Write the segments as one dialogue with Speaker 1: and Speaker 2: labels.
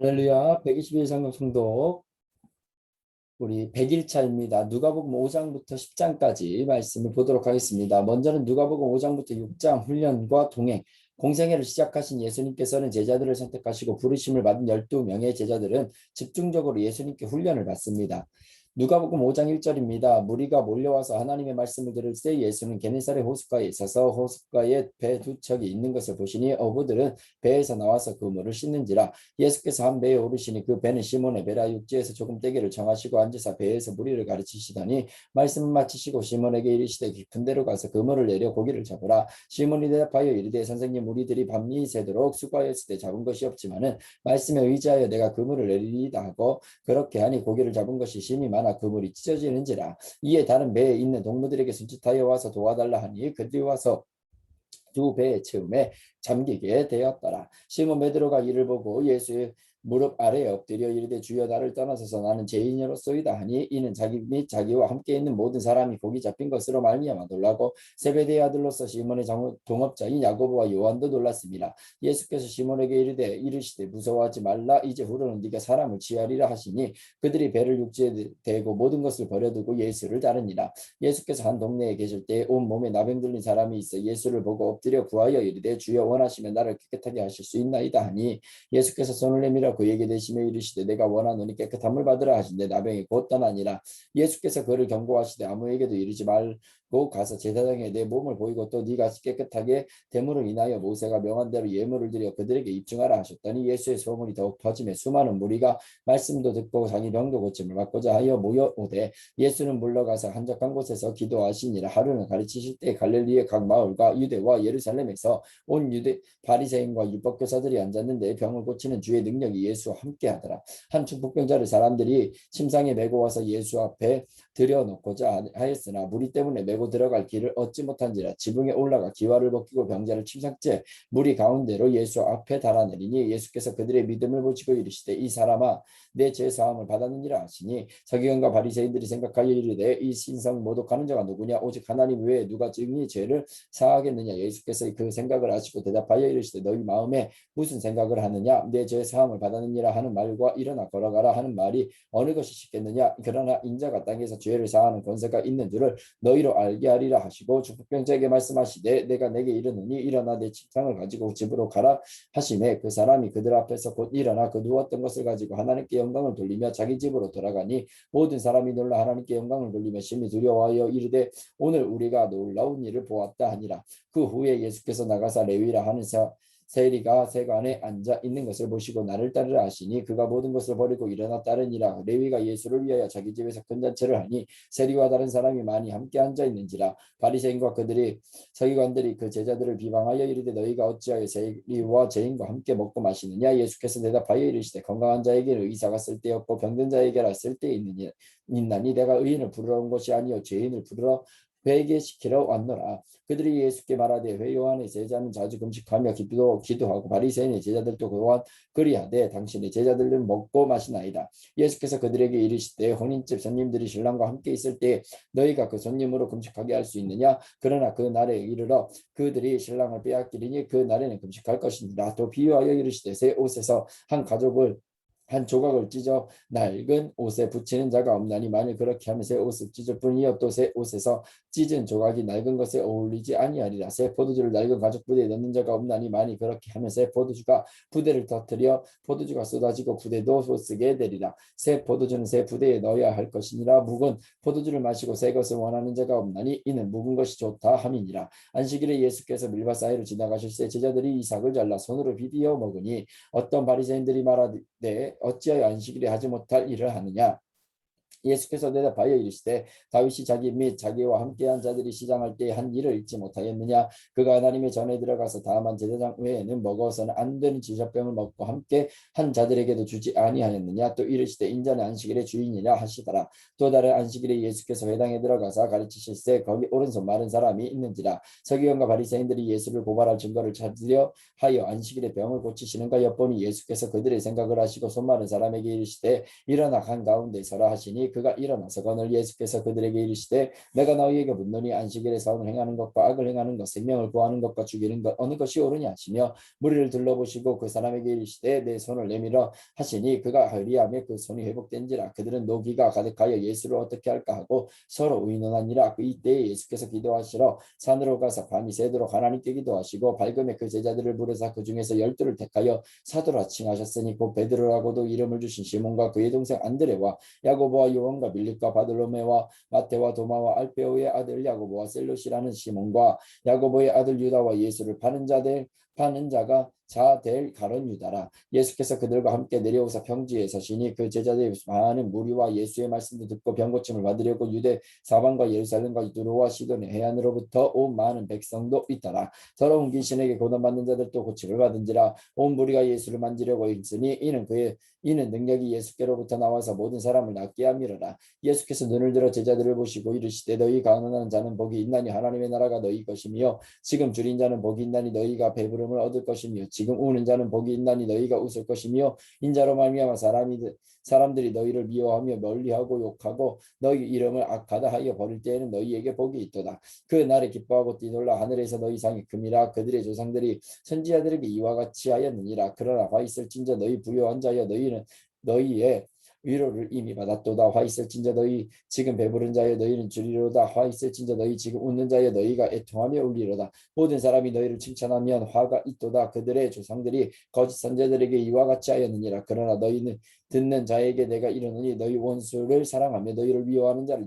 Speaker 1: 할렐루야. 121 성경 성도 우리 100일차입니다. 누가복음 5장부터 10장까지 말씀을 보도록 하겠습니다. 먼저는 누가복음 5장부터 6장 훈련과 동행, 공생애를 시작하신 예수님께서는 제자들을 선택하시고 부르심을 받은 12명의 제자들은 집중적으로 예수님께 훈련을 받습니다. 누가복음 5장 1절입니다. 무리가 몰려와서 하나님의 말씀을 들을 때 예수는 게네사렛 호숫가에 있어서 호숫가에 배 두 척이 있는 것을 보시니 어부들은 배에서 나와서 그 물을 씻는지라. 예수께서 한 배에 오르시니 그 배는 시몬의 배라. 육지에서 조금 떼기를 정하시고 앉으사 배에서 무리를 가르치시더니 말씀을 마치시고 시몬에게 이르시되 깊은 데로 가서 그물을 내려 고기를 잡으라. 시몬이 대답하여 이르되 선생님, 우리들이 밤이 새도록 수고하였을 때 잡은 것이 없지만은 말씀에 의지하여 내가 그물을 내리리다 하고 그렇게 하니 고기를 잡은 것이 심히 많아 그물이 찢어지는지라. 이에 다른 배에 있는 동무들에게 손짓하여 와서 도와달라 하니 그들이 와서 두 배의 채움에 잠기게 되었더라. 시몬 베드로가 이를 보고 예수의 무릎 아래에 엎드려 이르되 주여, 나를 떠나서서 나는 죄인이로소이다 하니 이는 자기 및 자기와 함께 있는 모든 사람이 고기 잡힌 것으로 말미암아 놀라고 세베대의 아들로서 시몬의 동업자인 야고보와 요한도 놀랐습니다. 예수께서 시몬에게 이르시되 무서워하지 말라. 이제 후로는 네가 사람을 취하리라 하시니 그들이 배를 육지에 대고 모든 것을 버려두고 예수를 따르니라. 예수께서 한 동네에 계실 때 온 몸에 나병 들린 사람이 있어 예수를 보고 엎드려 구하여 이르되 주여, 원하시면 나를 깨끗하게 하실 수 있나이다 하니 예수께서 손을 내밀어 그에게 대시며 이르시되 내가 원하노니 깨끗함을 받으라 하신대 나병이 곧 떠나니라. 예수께서 그를 경고하시되 아무에게도 이르지 말고 가서 제사장에 내 몸을 보이고 또 네가 깨끗하게 됨으로 인하여 모세가 명한 대로 예물을 드려 그들에게 입증하라 하셨더니 예수의 소문이 더욱 퍼지며 수많은 무리가 말씀도 듣고 자기 병도 고침을 받고자 하여 모여오되 예수는 물러가서 한적한 곳에서 기도하시니라. 하루는 가르치실 때 갈릴리의 각 마을과 유대와 예루살렘에서 온 유대 바리새인과 율법교사들이 앉았는데 병을 고치는 주의 능력이 예수와 함께하더라. 한 중풍병자를 사람들이 침상에 메고 와서 예수 앞에 들여놓고자 하였으나 무리 때문에 메고 들어갈 길을 얻지 못한지라. 지붕에 올라가 기와를 벗기고 병자를 침상째 무리 가운데로 예수 앞에 달아내리니 예수께서 그들의 믿음을 보시고 이르시되 이 사람아, 내 죄 사함을 받았느니라 하시니 서기관과 바리새인들이 생각하여 이르되 이 신성 모독하는 자가 누구냐? 오직 하나님 외에 누가 증히 죄를 사하겠느냐? 예수께서 그 생각을 아시고 대답하여 이르시되 너희 마음에 무슨 생각을 하느냐? 내 죄 사함을 받았느니라 하는 말과 일어나 걸어가라 하는 말이 어느 것이 쉽겠느냐? 그러나 인자가 땅에서 죄를 사하는 권세가 있는 줄을 너희로 알게 하리라 하시고 중풍병자에게 말씀하시되 내가 내게 이르노니 일어나 내 침상을 가지고 집으로 가라 하시매 그 사람이 그들 앞에서 곧 일어나 그 누웠던 것을 가지고 하나님께 영광을 돌리며 자기 집으로 돌아가니 모든 사람이 놀라 하나님께 영광을 돌리며 심히 두려워하여 이르되 오늘 우리가 놀라운 일을 보았다 하니라. 그 후에 예수께서 나가사 레위라 하는 세리가 세관에 앉아 있는 것을 보시고 나를 따르라 하시니 그가 모든 것을 버리고 일어나 따르니라. 레위가 예수를 위하여 자기 집에서 큰 잔치를 하니 세리와 다른 사람이 많이 함께 앉아 있는지라. 바리새인과 그들이 서기관들이 그 제자들을 비방하여 이르되 너희가 어찌하여 세리와 죄인과 함께 먹고 마시느냐? 예수께서 대답하여 이르시되 건강한 자에게는 의사가 쓸데없고 병든 자에게라 쓸데있느니 있나니 내가 의인을 부르러 온 것이 아니요 죄인을 부르러 회개시키러 왔노라. 그들이 예수께 말하되 회 요한의 제자는 자주 금식하며 기도하고 바리새인의 제자들도 또한 그리하되 당신의 제자들은 먹고 마시나이다. 예수께서 그들에게 이르시되 혼인집 손님들이 신랑과 함께 있을 때 너희가 그 손님으로 금식하게 할 수 있느냐? 그러나 그 날에 이르러 그들이 신랑을 빼앗기리니 그 날에는 금식할 것이니라. 또 비유하여 이르시되 새 옷에서 한 조각을 찢어 낡은 옷에 붙이는 자가 없나니 만일 그렇게 하면 새 옷을 찢을 뿐이요 또 새 옷에서 찢은 조각이 낡은 것에 어울리지 아니하리라. 새 포도주를 낡은 가죽 부대에 넣는 자가 없나니 만일 그렇게 하면 새 포도주가 부대를 터뜨려 포도주가 쏟아지고 부대도 쏟쓰게 되리라. 새 포도주는 새 부대에 넣어야 할 것이니라. 묵은 포도주를 마시고 새 것을 원하는 자가 없나니 이는 묵은 것이 좋다 함이니라. 안식일에 예수께서 밀밭 사이로 지나가실 때 제자들이 이삭을 잘라 손으로 비비어 먹으니 어떤 바리새인들이 말하되 어찌하여 안식일에 하지 못할 일을 하느냐? 예수께서 대답하여 이르시되 다윗이 자기 및 자기와 함께한 자들이 시장할 때 한 일을 잊지 못하였느냐? 그가 하나님의 전에 들어가서 다만 제사장 외에는 먹어서는 안 되는 지셔병을 먹고 함께 한 자들에게도 주지 아니하였느냐? 또 이르시되 인자는 안식일의 주인이라 하시더라. 또 다른 안식일에 예수께서 회당에 들어가서 가르치실세 거기 오른손 마른 사람이 있는지라. 서기관과 바리새인들이 예수를 고발할 증거를 찾으려 하여 안식일에 병을 고치시는가 엿보니 예수께서 그들의 생각을 하시고 손 마른 사람에게 이르시되 일어나 한 가운데 서라 하시니 하니 그가 일어나서 거늘 예수께서 그들에게 이르시되 내가 너희에게 묻노니 안식일에 선을 행하는 것과 악을 행하는 것 생명을 구하는 것과 죽이는 것 어느 것이 옳으냐 하시며 무리를 둘러보시고 그 사람에게 이르시되 내 손을 내밀어 하시니 그가 하리하며 그 손이 회복된지라. 그들은 노기가 가득하여 예수를 어떻게 할까 하고 서로 의논하니라. 그 이때에 예수께서 기도하시러 산으로 가서 밤이 새도록 하나님께 기도하시고 밝음에 그 제자들을 부르사 그 중에서 12를 택하여 사도라 칭하셨으니 곧 베드로라고도 이름을 주신 시몬과 그의 동생 안드레와 야고보와 요한과 빌립과 바돌로메와 마테와 도마와 알페오의 아들 야고보와 셀롯이라는 시몬과 야고보의 아들 유다와 예수를 파는 자가 자될 가론 유다라. 예수께서 그들과 함께 내려오사 평지에 서시니 그 제자들이 많은 무리와 예수의 말씀도 듣고 병고침을 받으려고 유대 사방과 예루살렘과 두로와 시돈의 해안으로부터 온 많은 백성도 있더라. 더러운 귀신에게 고난받는 자들도 고침을 받은지라. 온 무리가 예수를 만지려고 있으니 이는 능력이 예수께로부터 나와서 모든 사람을 낫게 함이로라. 예수께서 눈을 들어 제자들을 보시고 이르시되 너희 가난한 자는 복이 있나니 하나님의 나라가 너희 것이며 지금 줄인 자는 복이 있나니 너희가 배부름을 얻을 것이며 지금 우는 자는 복이 있나니 너희가 웃을 것이며 인자로 말미암아 사람들이 너희를 미워하며 멀리하고 욕하고 너희 이름을 악하다 하여 버릴 때에는 너희에게 복이 있도다. 그 날에 기뻐하고 뛰놀라. 하늘에서 너희 상이 큼이라. 그들의 조상들이 선지자들에게 이와 같이 하였느니라. 그러나 화 있을진저 너희 부요한 자여 너희는 너희의 위로를 이미 받았도다. 화 있을진저 너희 지금 배부른 자여 너희는 주리로다. 화 있을진저 너희 지금 웃는 자여 너희가 애통하며 울리로다. 모든 사람이 너희를 칭찬하면 화가 있도다. 그들의 조상들이 거짓 선지자들에게 이와 같이 하였느니라. 그러나 너희는 듣는 자에게 내가 이르노니 너희 원수를 사랑하며 너희를 미워하는 자를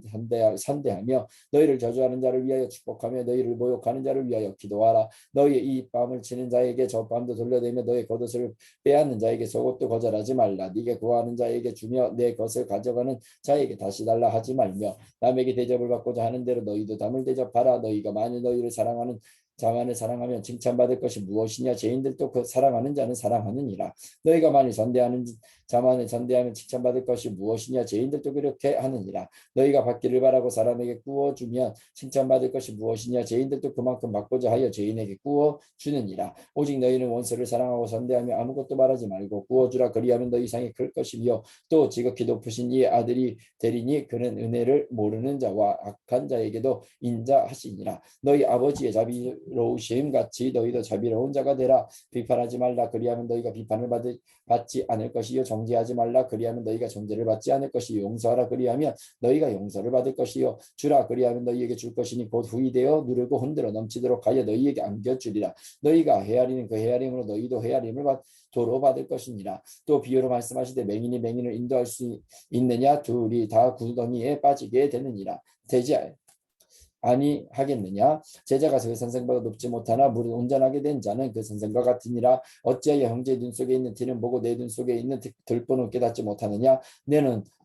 Speaker 1: 선대하며 너희를 저주하는 자를 위하여 축복하며 너희를 모욕하는 자를 위하여 기도하라. 너희의 이 밤을 치는 자에게 저 밤도 돌려대며 너희 겉옷을 빼앗는 자에게 속옷도 거절하지 말라. 네게 구하는 자에게 주며 내 것을 가져가는 자에게 다시 달라 하지 말며 남에게 대접을 받고자 하는 대로 너희도 남을 대접하라. 너희가 만일 너희를 사랑하는 자만을 사랑하면 칭찬받을 것이 무엇이냐. 죄인들도 그 사랑하는 자는 사랑하느니라. 너희가 만일 선대하는 자만을 선대하면 칭찬받을 것이 무엇이냐. 죄인들도 그렇게 하느니라. 너희가 받기를 바라고 사람에게 구워주면 칭찬받을 것이 무엇이냐. 죄인들도 그만큼 받고자 하여 죄인에게 구워주느니라. 오직 너희는 원수를 사랑하고 선대하며 아무것도 말하지 말고 구워주라. 그리하면 너희 상이 클 것이며 또 지극히 높으신 이의 아들이 되리니 그는 은혜를 모르는 자와 악한 자에게도 인자하시니라. 너희 아버지의 자비로우심 같이 너희도 자비로운 자가 되라. 비판하지 말라. 그리하면 너희가 비판을 받지 않을 것이요. 정죄하지 말라. 그리하면 너희가 정죄를 받지 않을 것이요. 용서하라. 그리하면 너희가 용서를 받을 것이요. 주라. 그리하면 너희에게 줄 것이니 곧 후히 되어 누르고 흔들어 넘치도록 하여 너희에게 안겨주리라. 너희가 헤아리는 그 헤아림으로 너희도 헤아림을 도로 받을 것이니라. 또 비유로 말씀하시되 맹인이 맹인을 인도할 수 있느냐. 둘이 다 구덩이에 빠지게 되지 아니하겠느냐. 제자가 그 선생보다 높지 못하나 무릇 온전하게 된 자는 그 선생과 같으니라. 어찌하여 형제의 눈 속에 있는 티는 보고 내 눈 속에 있는 들보는 깨닫지 못하느냐.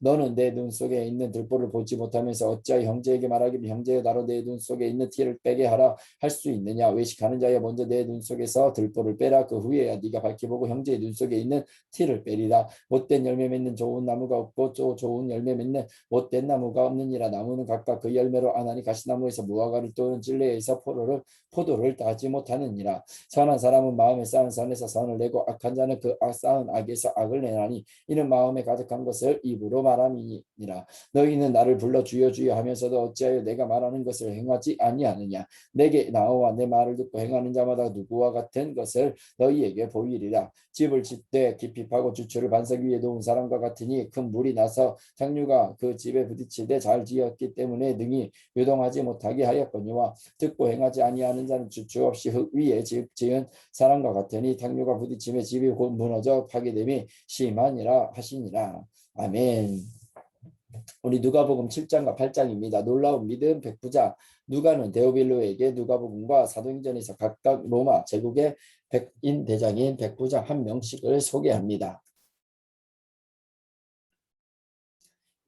Speaker 1: 너는 내 눈 속에 있는 들보를 보지 못하면서 어찌하여 형제에게 말하기를 형제여 나로 내 눈 속에 있는 티를 빼게 하라 할 수 있느냐. 외식하는 자여 먼저 내 눈 속에서 들보를 빼라. 그 후에야 네가 밝히 보고 형제의 눈 속에 있는 티를 빼리라. 못된 열매 맺는 좋은 나무가 없고 또 좋은 열매 맺는 못된 나무가 없느니라. 나무는 각각 그 열매로 아나니 가시나무에서 무화과를 또는 찔레에서 포도를 따지 못하느니라. 선한 사람은 마음에 쌓은 선에서 선을 내고 악한 자는 그 쌓은 악에서 악을 내나니 이는 마음에 가득한 것을 입으로 말함이니라. 너희는 나를 불러 주여 주여 하면서도 어찌하여 내가 말하는 것을 행하지 아니하느냐. 내게 나와 내 말을 듣고 행하는 자마다 누구와 같은 것을 너희에게 보이리라. 집을 짓되 깊이 파고 주추를 반석 위에 놓은 사람과 같으니 큰 물이 나서 장류가 그 집에 부딪히되 잘 지었기 때문에 능히 요동하지 못하게 하였거니와 듣고 행하지 아니하는 자는 주추 없이 흙 위에 지은 사람과 같으니 장류가 부딪히며 집이 곧 무너져 파괴됨이 심하니라 하시니라. 아멘. 우리 누가복음 7장과 8장입니다. 놀라운 믿음 백부장. 누가는 데오빌로에게 누가복음과 사도행전에서 각각 로마 제국의 백인 대장인 백부장 한 명씩을 소개합니다.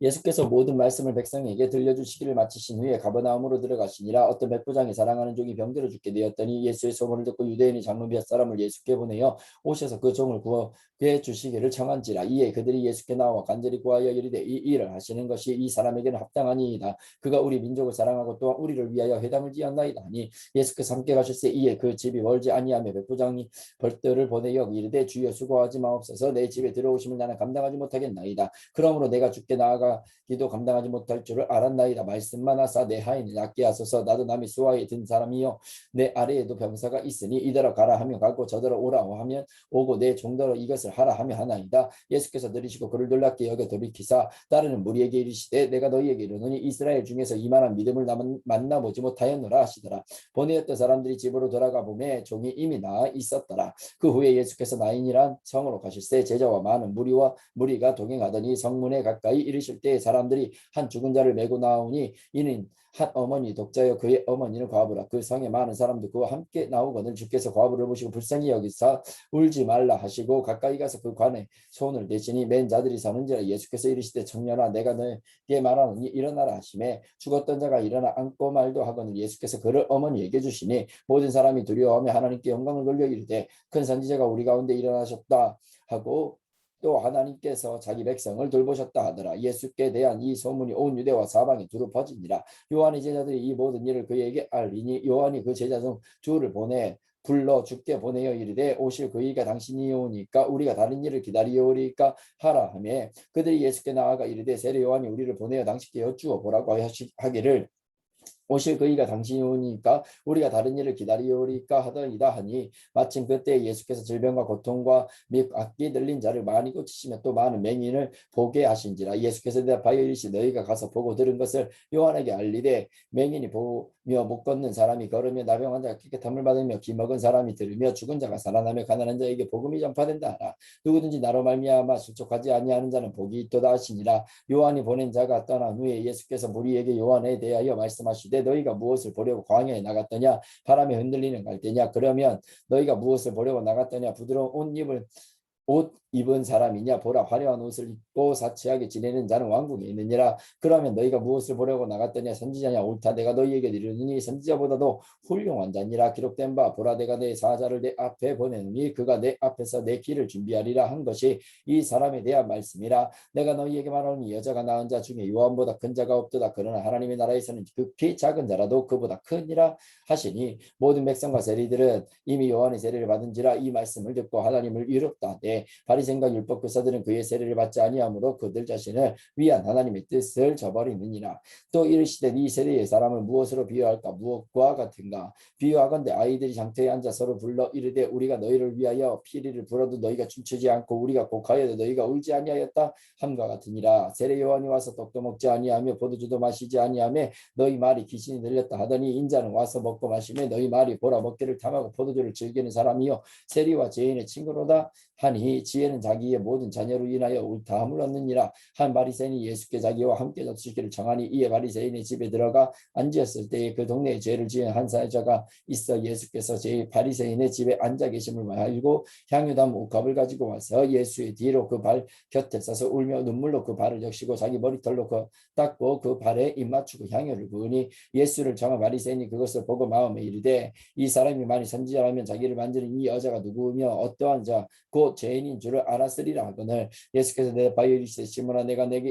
Speaker 1: 예수께서 모든 말씀을 백성에게 들려주시기를 마치신 후에 가버나움으로 들어가시니라. 어떤 백부장이 사랑하는 종이 병들어 죽게 되었더니 예수의 소문을 듣고 유대인이 장로 몇 사람을 예수께 보내어 오셔서 그 종을 구해 주시기를 청한지라. 이에 그들이 예수께 나와 간절히 구하여 이르되 이 일을 하시는 것이 이 사람에게는 합당하니이다. 그가 우리 민족을 사랑하고 또한 우리를 위하여 회당을 지었나이다 하니 예수께서 함께 가실새 이에 그 집이 멀지 아니하며 백부장이 벌들을 보내어 이르되 주여 수고하지 마옵소서. 내 집에 들어오심을 나는 감당하지 못하겠나이다. 그러므로 내가 주께 나아가 감당하기도 감당하지 못할 줄을 알았나이다. 말씀만 하사 내 하인을 낫게 하소서. 나도 남이 수하에 든 사람이요 내 아래에도 병사가 있으니 이더러 가라 하면 가고 저더러 오라 하면 오고 내 종더러 이것을 하라 하면 하나이다. 예수께서 들으시고 그를 놀랍게 여겨 돌이키사 따르는 무리에게 이르시되 내가 너희에게 이르노니 이스라엘 중에서 이만한 믿음을 만나보지 못하였노라 하시더라. 보내었던 사람들이 집으로 돌아가 보매 종이 이미 나아 있었더라. 그 후에 예수께서 나인이란 성으로 가실새 제자와 많은 무리가 동행하더니 성문에 가까이 이르실 때 사람들이 한 죽은 자를 메고 나오니 이는 한 어머니 독자여 그의 어머니는 과부라. 그 성에 많은 사람도 그와 함께 나오거늘 주께서 과부를 보시고 불쌍히 여기사 울지 말라 하시고 가까이 가서 그 관에 손을 대시니 맨 자들이 서는지라. 예수께서 이르시되 청년아 내가 너에게 말하노니 일어나라 하시매 죽었던 자가 일어나 앉고 말도 하거늘 예수께서 그를 어머니에게 주시니 모든 사람이 두려워하며 하나님께 영광을 돌려 이르되 큰 선지자가 우리 가운데 일어나셨다 하고 또 하나님께서 자기 백성을 돌보셨다 하더라. 예수께 대한 이 소문이 온 유대와 사방에 두루 퍼지니라. 요한의 제자들이 이 모든 일을 그에게 알리니 요한이 그 제자 중 둘을 불러 주께 보내어 이르되 오실 그이가 당신이 오니까 우리가 다른 일을 기다리오리까 하라 하며 그들이 예수께 나아가 이르되 세례 요한이 우리를 보내어 당신께 여쭈어 보라고 하기를 오실 그이가 당신이 오니까 우리가 다른 일을 기다리오리까 하더이다 하니 마침 그때 예수께서 질병과 고통과 및 악기 들린 자를 많이 고치시며 또 많은 맹인을 보게 하신지라. 예수께서 대답하여 이르시되 너희가 가서 보고 들은 것을 요한에게 알리되 맹인이 보며 못 걷는 사람이 걸으며 나병 환자가 깨끗함을 받으며 기먹은 사람이 들으며 죽은 자가 살아나며 가난한 자에게 복음이 전파된다 하라. 누구든지 나로 말미암아 실족하지 아니하는 자는 복이 있도다 하시니라. 요한이 보낸 자가 떠난 후에 예수께서 무리에게 요한에 대하여 말씀하시되 너희가 무엇을 보려고 광야에 나갔더냐 바람에 흔들리는 갈대냐 그러면 너희가 무엇을 보려고 나갔더냐 부드러운 옷 입은 사람이냐 보라 화려한 옷을 입고 사치하게 지내는 자는 왕궁에 있느니라. 그러면 너희가 무엇을 보려고 나갔더냐 선지자냐 옳다 내가 너희에게 이르노니 선지자보다도 훌륭한 자니라. 기록된 바 보라 내가 내 사자를 내 앞에 보내노니 그가 내 앞에서 내 길을 준비하리라 한 것이 이 사람에 대한 말씀이라. 내가 너희에게 말하노니 여자가 낳은 자 중에 요한보다 큰 자가 없도다. 그러나 하나님의 나라에서는 극히 작은 자라도 그보다 크니라 하시니 모든 백성과 세리들은 이미 요한의 세례를 받은지라 이 말씀을 듣고 하나님을 이롭다 하되 바리새인과 율법 교사들은 그의 세례를 받지 아니하므로 그들 자신을 위한 하나님의 뜻을 저버리느니라. 또 이르시되 이 세대의 사람을 무엇으로 비유할까 무엇과 같은가 비유하건대 아이들이 장터에 앉아 서로 불러 이르되 우리가 너희를 위하여 피리를 불어도 너희가 춤추지 않고 우리가 곡하여도 너희가 울지 아니하였다 함과 같으니라. 세례 요한이 와서 떡도 먹지 아니하며 포도주도 마시지 아니하며 너희 말이 귀신이 들렸다 하더니 인자는 와서 먹고 마시며 너희 말이 보라 먹기를 탐하고 포도주를 즐기는 사람이요 세리와 죄인의 친구로다 하니 지혜는 자기의 모든 자녀로 인하여 옳다함을 얻느니라. 한 바리새인이 예수께 자기와 함께 접수시기를 청하니 이에 바리새인의 집에 들어가 앉았을 때에 그 동네에 죄를 지은 한 사자가 있어 예수께서 제 바리새인의 집에 앉아 계심을 알고 향유담 옥합을 가지고 와서 예수의 뒤로 그 발 곁에 서서 울며 눈물로 그 발을 적시고 자기 머리털로 닦고 그 발에 입 맞추고 향유를 부으니 예수를 청한 바리새인이 그것을 보고 마음에 이르되 이 사람이 만일 선지자라면 자기를 만지는 이 여자가 누구며 어떠한 자 곧 죄인인 줄을 알았으리라 하거늘 예수께서 대답하여 이르시되 시몬아 내가 내게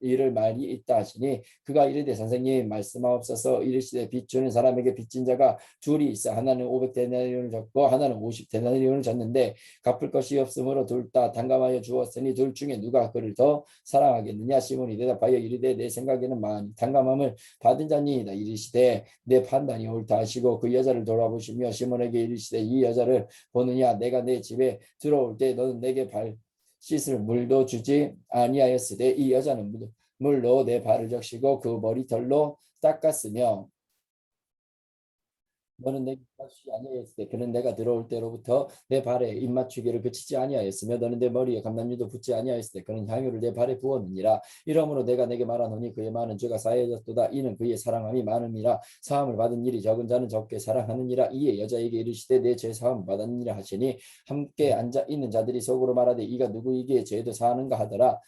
Speaker 1: 이를 말이 있다 하시니 그가 이르되 선생님 말씀하옵소서. 이르시되 빚 주는 사람에게 빚진 자가 둘이 있어 하나는 500데나리온을 줬고 하나는 50데나리온을 줬는데 갚을 것이 없으므로 둘 다 단감하여 주었으니 둘 중에 누가 그를 더 사랑하겠느냐. 시몬이 대답하여 이르되 내 생각에는 많이 단감함을 받은 자니이다. 이르시되 내 판단이 옳다 하시고 그 여자를 돌아보시며 시몬에게 이르시되 이 여자를 보느냐 내가 내 집에 들어올 때 너는 내게 발 씻을 물도 주지 아니하였으되 이 여자는 물로 내 발을 적시고 그 머리털로 닦았으며 너는 내게 맞추지 아니하였을 때 그는 내가 들어올 때로부터 내 발에 입맞추기를 그치지 아니하였으며 너는 내 머리에 감람유도 붓지 아니하였을 때 그는 향유를 내 발에 부었느니라. 이러므로 내가 내게 말하노니 그의 많은 죄가 사해졌도다. 이는 그의 사랑함이 많음이라. 사함을 받은 일이 적은 자는 적게 사랑하느니라. 이에 여자에게 이르시되 내 죄 사함 받았느니라 하시니 함께 앉아 있는 자들이 속으로 말하되 이가 누구이기에 죄도 사하는가 하더라.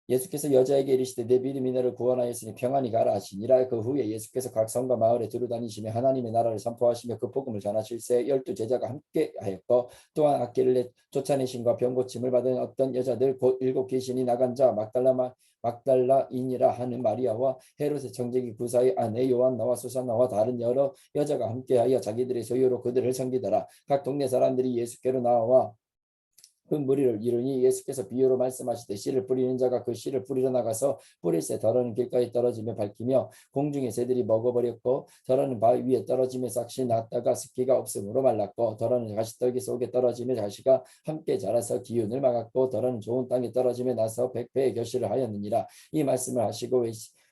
Speaker 1: 예수께서 여자에게 이르시되 내 믿음이 너를 구원하였으니 평안히 가라 하시니라. 그 후에 예수께서 각 성과 마을에 두루다니시며 하나님의 나라를 선포하시며 그 복음을 전하실새 12제자가 함께 하였고 또한 악기를 쫓아내심과 병 고침을 받은 어떤 여자들 곧 7 귀신이 나간 자 막달라인이라 하는 마리아와 헤롯의 청지기 구사의 아내 요한나와 수산나와 다른 여러 여자가 함께하여 자기들의 소유로 그들을 섬기더라. 각 동네 사람들이 예수께로 나와 그 무리를 이르니 예수께서 비유로 말씀하시되 씨를 뿌리는 자가 그 씨를 뿌리러 나가서 뿌릴새 더러는 길가에 떨어지며 밝히며 공중의 새들이 먹어버렸고 더러는 바위 위에 떨어지며 싹시 났다가 습기가 없으므로 말랐고 더러는 가시떨기 속에 떨어지며 가시가 함께 자라서 기운을 막았고 더러는 좋은 땅에 떨어지며 나서 백배의 결실을 하였느니라. 이 말씀을 하시고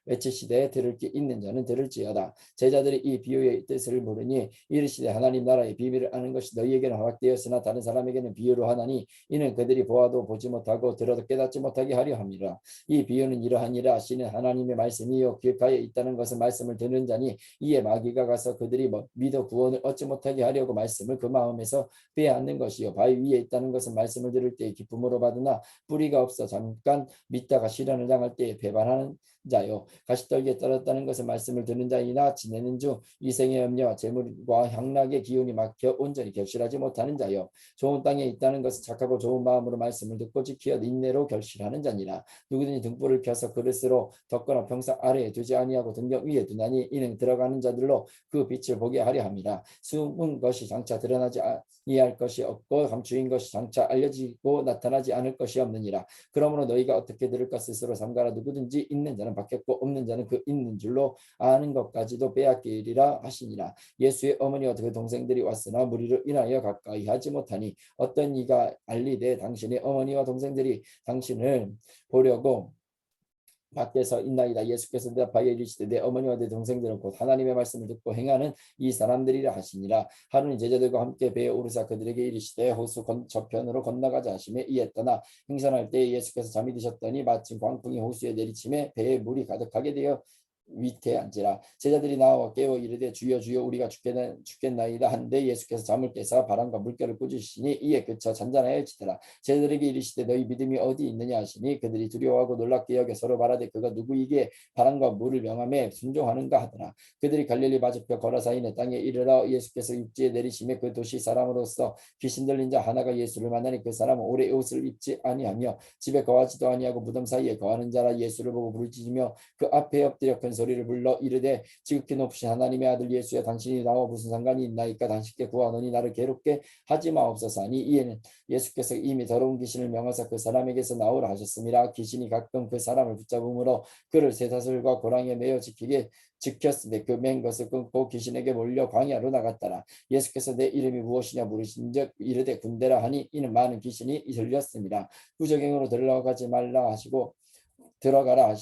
Speaker 1: 외치시되 들을 게 있는 자는 들을지어다. 제자들이 이 비유의 뜻을 모르니 이르시되 하나님 나라의 비밀을 아는 것이 너희에게는 허락되었으나 다른 사람에게는 비유로 하나니 이는 그들이 보아도 보지 못하고 들어도 깨닫지 못하게 하려 함이라. 이 비유는 이러하니라. 씨는 하나님의 말씀이요 길가에 있다는 것은 말씀을 듣는 자니 이에 마귀가 가서 그들이 믿어 구원을 얻지 못하게 하려고 말씀을 그 마음에서 빼앗는 것이요 바위 위에 있다는 것은 말씀을 들을 때에 기쁨으로 받으나 뿌리가 없어 잠깐 믿다가 시련을 당할 때에 배반하는 자요 가시떨기에 떨어졌다는 것은 말씀을 듣는 자이나 지내는 중 이생의 염려와 재물과 향락의 기운이 막혀 온전히 결실하지 못하는 자요 좋은 땅에 있다는 것은 착하고 좋은 마음으로 말씀을 듣고 지키어 인내로 결실하는 자니라. 누구든지 등불을 켜서 그릇으로 덮거나 평상 아래에 두지 아니하고 등경 위에 두나니 이는 들어가는 자들로 그 빛을 보게 하려 함이라. 숨은 것이 장차 드러나지 아니할 것이 없고 감추인 것이 장차 알려지고 나타나지 않을 것이 없느니라. 그러므로 너희가 어떻게 들을 것 스스로 삼가라. 누구든지 있는 자는 받겠고 없는 자는 그 있는 줄로 아는 것까지도 빼앗기리라 하시니라. 예수의 어머니와 그 동생들이 왔으나 무리를 인하여 가까이 하지 못하니 어떤 이가 알리되 당신의 어머니와 동생들이 당신을 보려고 밖에서 있나이다. 예수께서 대답하여 이르시되 내 어머니와 내 동생들은 곧 하나님의 말씀을 듣고 행하는 이 사람들이라 하시니라. 하루는 제자들과 함께 배에 오르사 그들에게 이르시되 호수 저편으로 건너가자 하시매 이에 떠나 행선할 때 예수께서 잠이 드셨더니 마침 광풍이 호수에 내리침에 배에 물이 가득하게 되어 위태 앉으라. 제자들이 나와 깨워 이르되 주여 주여 우리가 죽겠나이다 한데 예수께서 잠을 깨사 바람과 물결을 꾸짖으시니 이에 그쳐 잔잔하여 지더라. 제자들에게 이르시되 너희 믿음이 어디 있느냐 하시니 그들이 두려워하고 놀랍게 여겨 서로 말하되 그가 누구이기에 바람과 물을 명함에 순종하는가 하더라. 그들이 갈릴리 맞은편 거라사인의 땅에 이르러 예수께서 육지에 내리시매 그 도시 사람으로서 귀신 들린 자 하나가 예수를 만나니 그 사람은 오래 옷을 입지 아니하며 집에 거하지도 아니하고 무덤 사이에 거하는 자라. 예수를 보고 부르짖으며 그 앞에 엎드려 큰 소리를 불러 이르되 지극히 높으신 하나님의 아들 예수야 당신이 나와 무슨 상관이 있나이까. 당신께 구하노니 나를 괴롭게 하지 마옵소서 하니 이에는 예수께서 이미 더러운 귀신을 명하사 그 사람에게서 나오라 하셨습니다. 귀신이 가끔 그 사람을 붙잡음으로 그를 쇠사슬과 고랑에 매어 지켰으되 그 맨 것을 끊고 귀신에게 몰려 광야로 나갔더라. 예수께서 내 이름이 무엇이냐 물으신즉 이르되 군대라 하니 이는 많은 귀신이 들렸습니다. 부적행으로 들어가지 말라 하시고 들어가라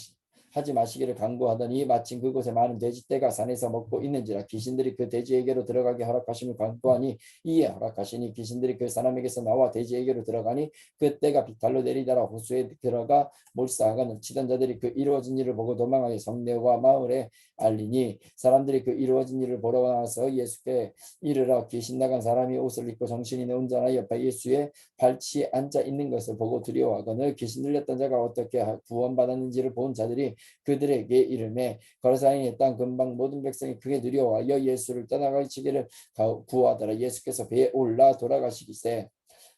Speaker 1: 하지 마시기를 간구하더니 마침 그곳에 많은 돼지떼가 산에서 먹고 있는지라. 귀신들이 그 돼지에게로 들어가게 허락하심을 간구하니 이에 허락하시니 귀신들이 그 사람에게서 나와 돼지에게로 들어가니 그 떼가 비탈로 내리다라 호수에 들어가 몰사하가 넘치던 자들이 그 이루어진 일을 보고 도망하여 성내와 마을에 알리니 사람들이 그 이루어진 일을 보러 나와서 예수께 이르러 귀신 나간 사람이 옷을 입고 정신이 온전하여 예수의 발치에 앉아 있는 것을 보고 두려워하거늘 귀신 들렸던 자가 어떻게 구원받았는지를 본 자들이 그들에게 이르매 거라사인의 땅 근방 모든 백성이 크게 두려워하여 예수를 떠나가시기를 구하더라. 예수께서 배에 올라 돌아가시기세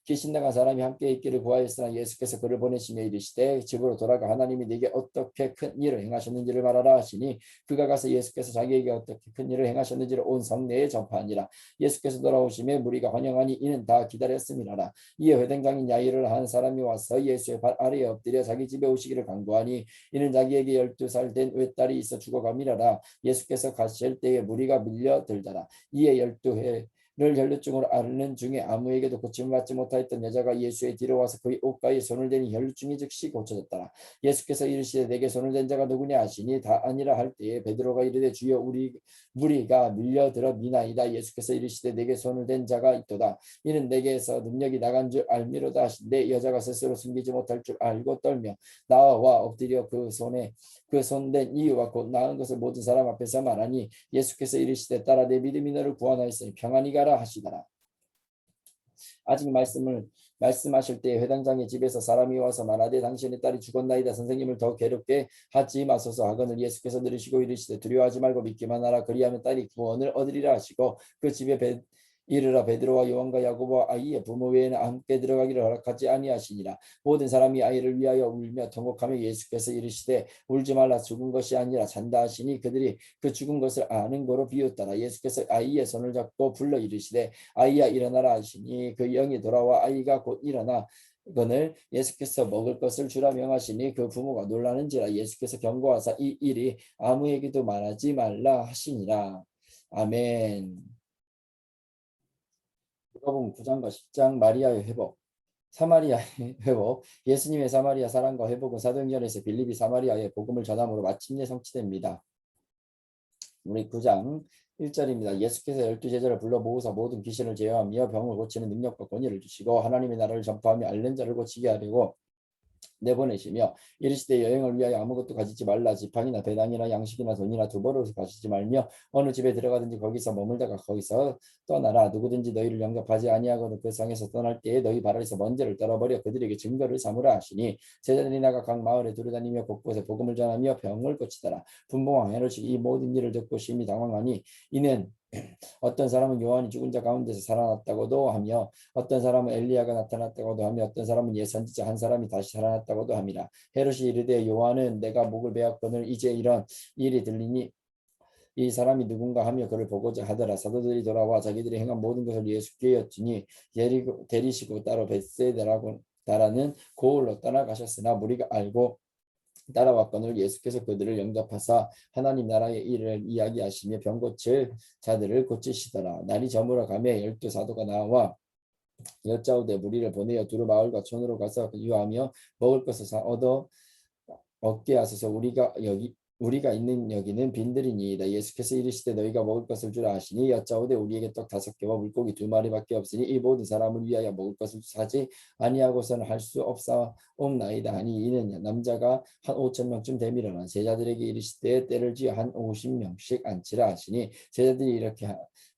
Speaker 1: 귀신 나간 사람이 함께 있기를 구하였으나 예수께서 그를 보내시며 이르시되 집으로 돌아가 하나님이 네게 어떻게 큰 일을 행하셨는지를 말하라 하시니 그가 가서 예수께서 자기에게 어떻게 큰 일을 행하셨는지를 온 성내에 전파하니라. 예수께서 돌아오시며 무리가 환영하니 이는 다 기다렸음이라. 이에 회당장인 야이를 한 사람이 와서 예수의 발 아래에 엎드려 자기 집에 오시기를 간구하니 이는 자기에게 12살 된 외딸이 있어 죽어가미라라. 예수께서 가실 때에 무리가 밀려들더라. 이에 12해 를 혈루증으로 앓는 중에 아무에게도 고침을 받지 못하였던 여자가 예수의 뒤로 와서 그의 옷가에 손을 대니 혈루증이 즉시 고쳐졌더라. 예수께서 이르시되 내게 손을 댄 자가 누구냐 하시니 다 아니라 할 때에 베드로가 이르되 주여 무리가 밀려들어 미나이다. 예수께서 이르시되 내게 손을 댄 자가 있도다. 이는 내게서 능력이 나간 줄 알미로다 하신데 여자가 스스로 숨기지 못할 줄 알고 떨며 나와 엎드려 그 손댄 이유와 곧 나은 것을 모든 사람 앞에서 말하니 예수께서 이르시되 딸아 내 믿음이 너를 구원하였으니 평안히 가라 하시더라. 아직 말씀하실 때 회당장의 집에서 사람이 와서 말하되 당신의 딸이 죽었나이다. 선생님을 더 괴롭게 하지 마소서 하거늘 예수께서 들으시고 이르시되 두려워하지 말고 믿기만 하라. 그리하면 딸이 구원을 얻으리라 하시고 그 집에 이르러 베드로와 요한과 야고보와 아이의 부모 외에는 함께 들어가기를 허락하지 아니하시니라. 모든 사람이 아이를 위하여 울며 통곡하며 예수께서 이르시되 울지 말라 죽은 것이 아니라 잔다 하시니 그들이 그 죽은 것을 아는 거로 비웃더라. 예수께서 아이의 손을 잡고 불러 이르시되 아이야 일어나라 하시니 그 영이 돌아와 아이가 곧 일어나 건을 예수께서 먹을 것을 주라 명하시니 그 부모가 놀라는지라. 예수께서 경고하사 이 일이 아무에게도 말하지 말라 하시니라. 아멘. 누가복음 9장과 10장 마리아의 회복. 사마리아의 회복. 예수님의 사마리아 사랑과 회복은 사도행전에서 빌립이 사마리아에 복음을 전함으로 마침내 성취됩니다. 우리 9장 1절입니다. 예수께서 12제자를 불러 모으사 모든 귀신을 제어하며 병을 고치는 능력과 권위를 주시고 하나님의 나라를 전파하며 앓는 자를 고치게 하려고 내보내시며 이르시되 여행을 위하여 아무것도 가지지 말라. 지팡이나 배낭이나 양식이나 돈이나 두버릇을 가지지 말며 어느 집에 들어가든지 거기서 머물다가 거기서 떠나라. 누구든지 너희를 영접하지 아니하거든 그 성에서 떠날 때에 너희 발에서 먼지를 떨어버려 그들에게 증거를 삼으라 하시니 제자들이 나가 각 마을에 두루다니며 곳곳에 복음을 전하며 병을 고치더라. 분봉왕 헤롯이 이 모든 일을 듣고 심히 당황하니 이는 어떤 사람은 요한이 죽은 자 가운데서 살아났다고도 하며 어떤 사람은 엘리야가 나타났다고도 하며 어떤 사람은 옛 선지자 한 사람이 다시 살아났다고도 함이라. 헤롯이 이르되 요한은 내가 목을 베었거늘 이제 이런 일이 들리니 이 사람이 누군가 하며 그를 보고자 하더라. 사도들이 돌아와 자기들이 행한 모든 것을 예수께 여쭈니 데리시고 따로 벳세다라고 다라는 고을로 떠나가셨으나 무리가 알고 따라왔거늘 예수께서 그들을 영접하사 하나님 나라의 일을 이야기하시며 병 고칠 자들을 고치시더라. 날이 저물어 가매 12사도가 나와 여짜오되 무리를 보내어 두루 마을과 촌으로 가서 유하며 먹을 것을 얻어 얻게 하소서. 우리가 있는 여기는 빈들이니이다. 예수께서 이르시되 너희가 먹을 것을 주라 하시니 여짜오되 우리에게 떡 5개와 물고기 2마리밖에 없으니 이 모든 사람을 위하여 먹을 것을 사지 아니하고서는 할 수 없사옵나이다 하니 이는 남자가 한 5,000명쯤 되밀어라. 제자들에게 이르시되 때를 지어 한 50명씩 앉히라 하시니 제자들이 이렇게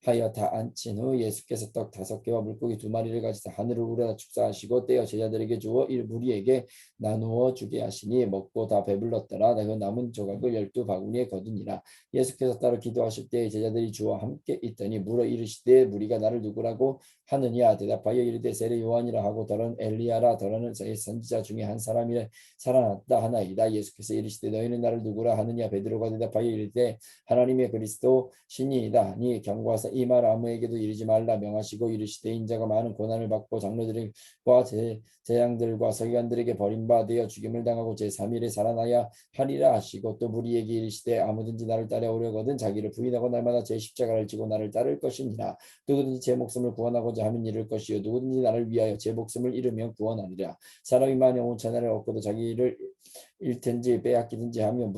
Speaker 1: 하여 다 앉힌 후 예수께서 떡 5개와 물고기 2마리를 가지사 하늘을 우러러 축사하시고 떼어 제자들에게 주어 무리에게 나누어 주게 하시니 먹고 다 배불렀더라. 그 남은 조각을 12바구니에 거두니라. 예수께서 따로 기도하실 때 제자들이 주와 함께 있더니 물어 이르시되 무리가 나를 누구라고 하느냐. 대답하여 이르되 세례 요한이라 하고 더러는 엘리야라 더러는 선지자 중에 한 사람이 살아났다 하나이다. 예수께서 이르시되 너희는 나를 누구라 하느냐. 베드로가 대답하여 이르되 하나님의 그리스도 신이이다 하니 경고하사 이 말 아무에게도 이르지 말라 명하시고 이르시되 인자가 많은 고난을 받고 장로들과 재앙들과 서기관들에게 버림받아 죽임을 당하고 제3일에 살아나야 하리라 하시고 또 무리에게 이르시되 아무든지 나를 따라오려거든 자기를 부인하고 날마다 제 십자가를 지고 나를 따를 것이니라. 누구든지 제 목숨을 구원하고자 하면 잃을 것이요 누구든지 나를 위하여 제 목숨을 잃으면 구원하리라. 사람이 만약 온 천하를 얻고도 자기를 잃든지 빼앗기든지 하면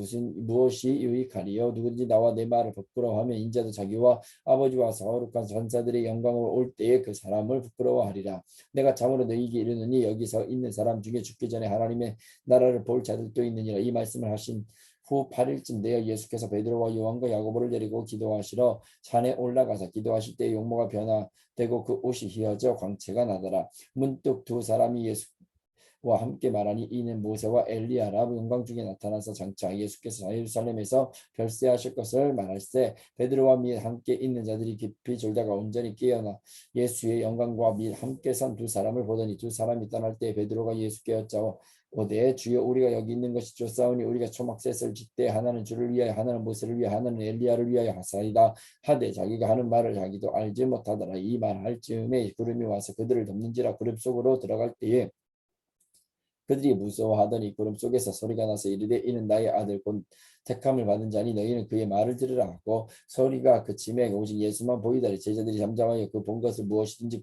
Speaker 1: 무엇이 유익하리요. 누구든지 나와 내 말을 부끄러워하면 인자도 자기와 아버지와 거룩한 전사들의 영광으로 올 때에 그 사람을 부끄러워하리라. 내가 참으로 너희에게 이르노니 여기서 있는 사람 중에 죽기 전에 하나님의 나라를 볼 자들도 있느니라. 이 말씀을 하신 후 8일쯤 되어 예수께서 베드로와 요한과 야고보를 데리고 기도하시러 산에 올라가서 기도하실 때 용모가 변화되고 그 옷이 휘어져 광채가 나더라. 문득 두 사람이 예수와 함께 말하니 이는 모세와 엘리야라. 영광 중에 나타나서 장차 예수께서 예루살렘에서 별세하실 것을 말할세. 베드로와 및 함께 있는 자들이 깊이 졸다가 온전히 깨어나 예수의 영광과 및 함께 선 두 사람을 보더니 두 사람이 떠날 때 베드로가 예수께 여짜오되 주여 우리가 여기 있는 것이 좋사오니 우리가 초막셋을 짓되 하나는 주를 위하여 하나는 모세를 위하여 하나는 엘리야를 위하여 하사이다 하되 자기가 하는 말을 자기도 알지 못하더라. 이 말할 즈음에 구름이 와서 그들을 덮는지라. 구름 속으로 들어갈 때에 그들이 무서워하더니 구름 속에서 소리가 나서 이르되 이는 나의 아들 곧 택함을 받은 자니 너희는 그의 말을 들으라 하고 소리가 그침에 오직 예수만 보이더니 제자들이 잠잠하여 그 본 것을 무엇이든지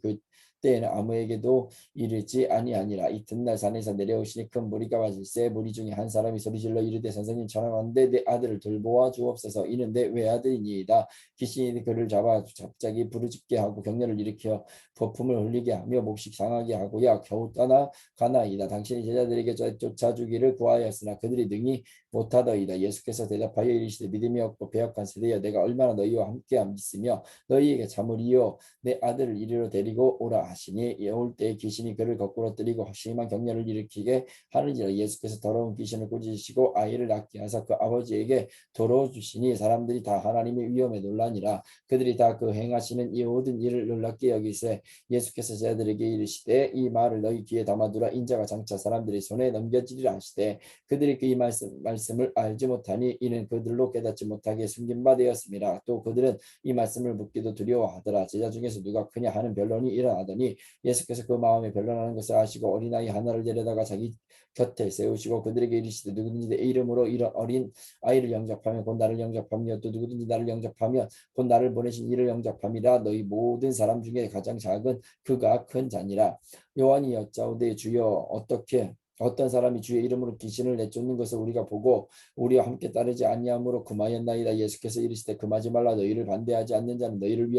Speaker 1: 그때에는 아무에게도 이르지 아니하니라. 이튿날 산에서 내려오시니 큰 무리가 와질세. 무리 중에 한 사람이 소리질러 이르되 선생님 전하건대 내 아들을 돌보아 주옵소서. 이는 내 외아들이니이다. 귀신이 그를 잡아 갑자기 부르짖게 하고 격려를 일으켜 거품을 흘리게 하며 몹시 상하게 하고야 겨우 떠나 가나이다. 당신이 제자들에게 쫓아주기를 구하였으나 그들이 능히 못하더이다. 예수께서 대답하여 이르시되 믿음이 없고 배역한 세대여 내가 얼마나 너희와 함께 있으며 너희에게 참으리요. 내 아들을 이리로 데리고 오라 하시니 올 때 귀신이 그를 거꾸로 뜨리고 심한 격려를 일으키게 하는지라. 예수께서 더러운 귀신을 꾸짖으시고 아이를 낳게 하사 그 아버지에게 도로 주시니 사람들이 다 하나님의 위엄에 놀라니라. 그들이 다 그 행하시는 이 모든 일을 놀랍게 여기세. 예수께서 제자들에게 이르시되 이 말을 너희 귀에 담아두라. 인자가 장차 사람들의 손에 넘겨지리라 하시되 그들이 그 이 말씀을 알지 못하니 이는 그들로 깨닫지 못하게 숨긴 바 되었습니다. 또 그들은 이 말씀을 묻기도 두려워하더라. 제자 중에서 누가 크냐 하는 변론이 일어나더니 하더니 예수께서 그 마음에 변론하는 것을 아시고 어린아이 하나를 데려다가 자기 곁에 세우시고 그들에게 이르시되 누구든지 내 이름으로 이런 어린 아이를 영접하면 곧 나를 영접하며 또 누구든지 나를 영접하면 곧 나를 보내신 이를 영접함이라. 너희 모든 사람 중에 가장 작은 그가 큰 자니라. 요한이 여짜오되 주여 어떻게 어떤 사람이 주의 이름으로 귀신을 내쫓는 것을 우리가 보고 우리와 함께 따르지 아니함으로 금하였나이다. 예수께서 이르시되 금하지 말라. 너희를 반대하지 않는 자는 너희를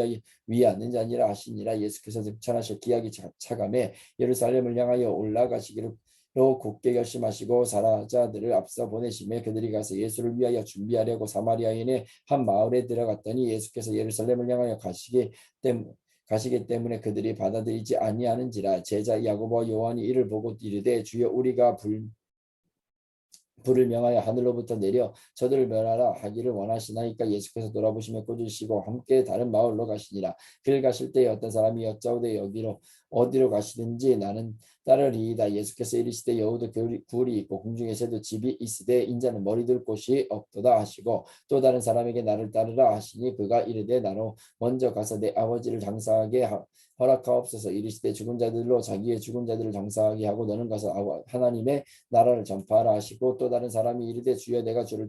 Speaker 1: 위하는 자니라 하시니라. 예수께서 득천하실 기약이 차감해 예루살렘을 향하여 올라가시기로 굳게 결심하시고 사라자들을 앞서 보내시며 그들이 가서 예수를 위하여 준비하려고 사마리아인의 한 마을에 들어갔더니 예수께서 예루살렘을 향하여 가시기 때문에 그들이 받아들이지 아니하는지라. 제자 야고보와 요한이 이를 보고 이르되 주여 우리가 불을 명하여 하늘로부터 내려 저들을 멸하라 하기를 원하시나이까. 예수께서 돌아보시며 꾸짖으시고 함께 다른 마을로 가시니라. 길 가실 때에 어떤 사람이 여짜오되 여기로 어디로 가시든지 나는 따르리이다. 예수께서 이르시되 여우도 굴이 있고 공중에 새도 집이 있으되 인자는 머리 둘 곳이 없도다 하시고 또 다른 사람에게 나를 따르라 하시니 그가 이르되 나로 먼저 가서 내 아버지를 장사하게 허락하옵소서. 이르시되 죽은 자들로 자기의 죽은 자들을 장사하게 하고 너는 가서 하나님의 나라를 전파하라 하시고 또 다른 사람이 이르되 주여 내가 주를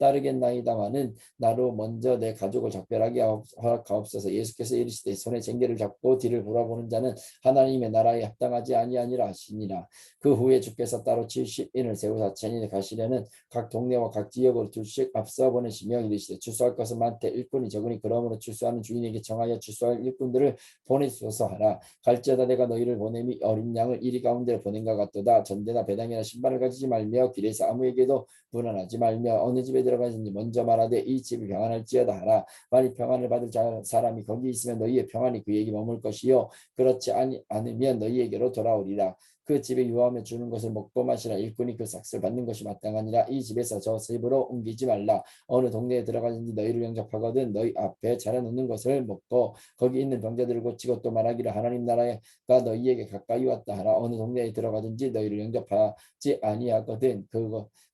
Speaker 1: 따르겠나이다마는 나로 먼저 내 가족을 작별하게 허락하옵소서. 예수께서 이르시되 손에 쟁개를 잡고 뒤를 돌아보는 자는 하나님의 나라에 합당하지 아니하니라 하시니라. 그 후에 주께서 따로 70인을 세우사 천인에 가시려는 각 동네와 각 지역으로 둘씩 앞서 보내시며 이르시되 추수할 것은 많되 일꾼이 적으니 그러므로 추수하는 주인에게 정하여 추수할 일꾼들을 보내소서 하라. 갈지어다 내가 너희를 보냄이 어린 양을 이리 가운데로 보낸것 같도다. 전대나 배당이나 신발을 가지지 말며 길에서 아무에게도 불안하지 말며 어느 집에 들어가든지 먼저 말하되 이 집이 평안할지어다 하라. 만일 평안을 받을 사람이 거기 있으면 너희의 평안이 그에게 머물 것이요 그렇지 않으면 너희에게로 돌아오리라. 그 집에 유하며 주는 것을 먹고 마시라. 일꾼이 그 삭슬 받는 것이 마땅하니라. 이 집에서 저 집으로 옮기지 말라. 어느 동네에 들어가든지 너희를 영접하거든 너희 앞에 차려놓는 것을 먹고 거기 있는 병자들을 고치고 또 말하기를 하나님 나라가 너희에게 가까이 왔다 하라. 어느 동네에 들어가든지 너희를 영접하지 아니하거든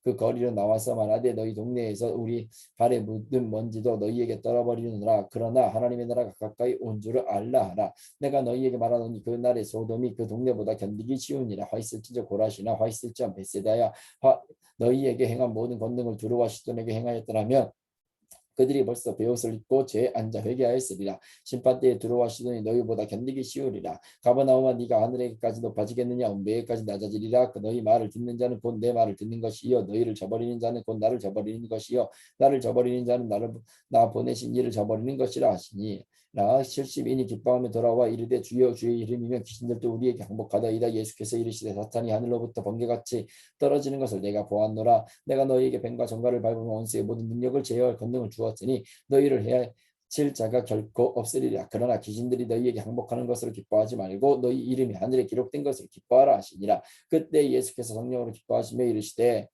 Speaker 1: 그 거리로 나와서 말하되 너희 동네에서 우리 발에 묻은 먼지도 너희에게 떨어버리느라. 그러나 하나님의 나라가 가까이 온 줄을 알라 하라. 내가 너희에게 말하노니 그 날의 소돔이 그 동네보다 견디기 쉬우니라. 화 있을지저 고라시나 화 있을지언 베세다야 너희에게 행한 모든 권능을 두루와 시돈에게 행하였더라면 그들이 벌써 베옷을 입고 죄에 앉아 회개하였으리라. 심판대에 들어와 시도니 너희보다 견디기 쉬우리라. 가버나움아 네가 하늘에게까지 높아지겠느냐. 온배에까지 낮아지리라. 그 너희 말을 듣는 자는 곧 내 말을 듣는 것이요 너희를 저버리는 자는 곧 나를 저버리는 것이요 나를 저버리는 자는 나 보내신 이를 저버리는 것이라 하시니. 라 70인이 기뻐하며 돌아와 이르되 주여 주의 이름이면 귀신들도 우리에게 항복하다이다. 예수께서 이르시되 사탄이 하늘로부터 번개같이 떨어지는 것을 내가 보았노라. 내가 너희에게 뱀과 정갈을 밟으며 원수의 모든 능력을 제어할 권능을 주었으니 너희를 해칠 자가 결코 없으리라. 그러나 귀신들이 너희에게 항복하는 것을 기뻐하지 말고 너희 이름이 하늘에 기록된 것을 기뻐하라 하시니라. 그때 예수께서 성령으로 기뻐하시며 이르시되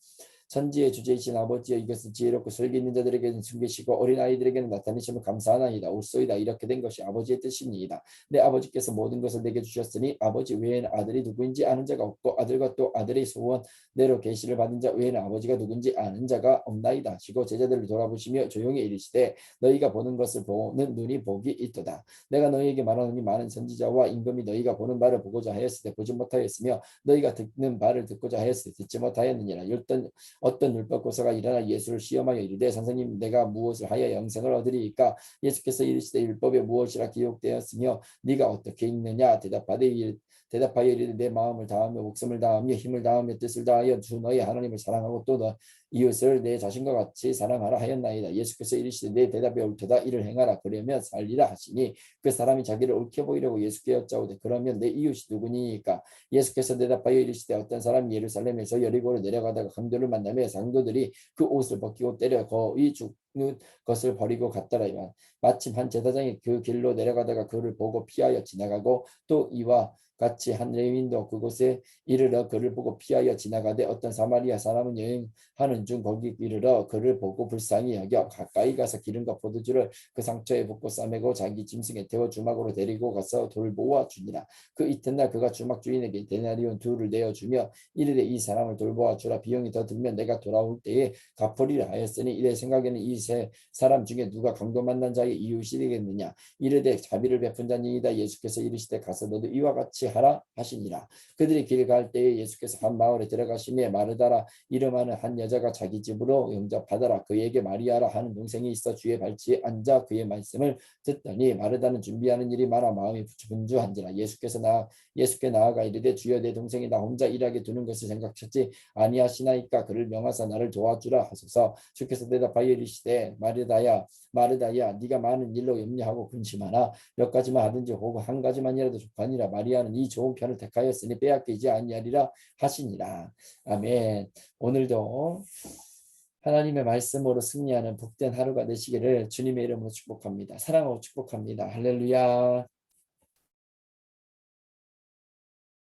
Speaker 1: 천지의 주제이신 아버지여 이것은 지혜롭고 설계 있는 자들에게는 숨기시고 어린아이들에게는 나타내시면 감사하나이다. 옳소이다. 이렇게 된 것이 아버지의 뜻이니이다. 내 아버지께서 모든 것을 내게 주셨으니 아버지 외에는 아들이 누구인지 아는 자가 없고 아들과 또 아들의 소원대로 계시를 받은 자 외에는 아버지가 누군지 아는 자가 없나이다 하시고 제자들을 돌아보시며 조용히 이르시되 너희가 보는 것을 보는 눈이 복이 있도다. 내가 너희에게 말하노니 많은 선지자와 임금이 너희가 보는 바를 보고자 하였을 때 보지 못하였으며 너희가 듣는 바를 듣고자 하였을 때 듣지 못하였느니라. 어떤 율법 교사가 일어나 예수를 시험하여 이르되 선생님 내가 무엇을 하여 영생을 얻으리이까. 예수께서 이르시되 율법에 무엇이라 기록되었으며 네가 어떻게 읽느냐. 대답하여 이르되 내 마음을 다하며 목숨을 다하며 힘을 다하며 뜻을 다하여 주 너희 하나님을 사랑하고 또 너 이웃을 내 자신과 같이 사랑하라 하였나이다. 예수께서 이르시되 내 대답이 옳도다. 이를 행하라. 그러면 살리라 하시니 그 사람이 자기를 옳게 보이려고 예수께 여짜오되 그러면 내 이웃이 누구니까. 예수께서 대답하여 이르시되 어떤 사람이 예루살렘에서 여리고로 내려가다가 강도를 만나며 강도들이 그 옷을 벗기고 때려 거의 죽는 것을 버리고 갔더라. 마침 한 제사장이 그 길로 내려가다가 그를 보고 피하여 지나가고 또 이와 같이 한 레위인도 그곳에 이르러 그를 보고 피하여 지나가되 어떤 사마리아 사람은 여행하는 중 거기 이르러 그를 보고 불쌍히 여겨 가까이 가서 기름과 포도주를 그 상처에 붓고 싸매고 자기 짐승에 태워 주막으로 데리고 가서 돌보아 주니라. 그 이튿날 그가 주막 주인에게 데나리온 둘을 내어 주며 이르되 이 사람을 돌보아 주라. 비용이 더 들면 내가 돌아올 때에 갚으리라 하였으니 이래 생각에는 이 세 사람 중에 누가 강도 만난 자의 이웃이겠느냐. 이르되 자비를 베푼 자니이다. 예수께서 이르시되 가서 너도 이와 같이 하라 하시니라. 그들이 길 갈 때에 예수께서 한 마을에 들어가시며 마르다라 이름하는 한 여자가 자기 집으로 영접하더라. 그에게 마리아라 하는 동생이 있어 주의 발치에 앉아 그의 말씀을 듣더니 마르다는 준비하는 일이 많아 마음이 분주한지라. 예수께 나아가 이르되 주여 내 동생이 나 혼자 일하게 두는 것을 생각하지 아니하시나이까. 그를 명하사 나를 도와주라 하소서. 주께서 대답하여 이르시되 마르다야 네가 많은 일로 염려하고 근심하나 몇 가지만 하든지 혹은 한 가지만이라도 족하니라. 마리아는 이 좋은 편을 택하였으니 빼앗기지 아니하리라 하시니라. 아멘. 오늘도 하나님의 말씀으로 승리하는 복된 하루가 되시기를 주님의 이름으로 축복합니다. 사랑하고 축복합니다. 할렐루야.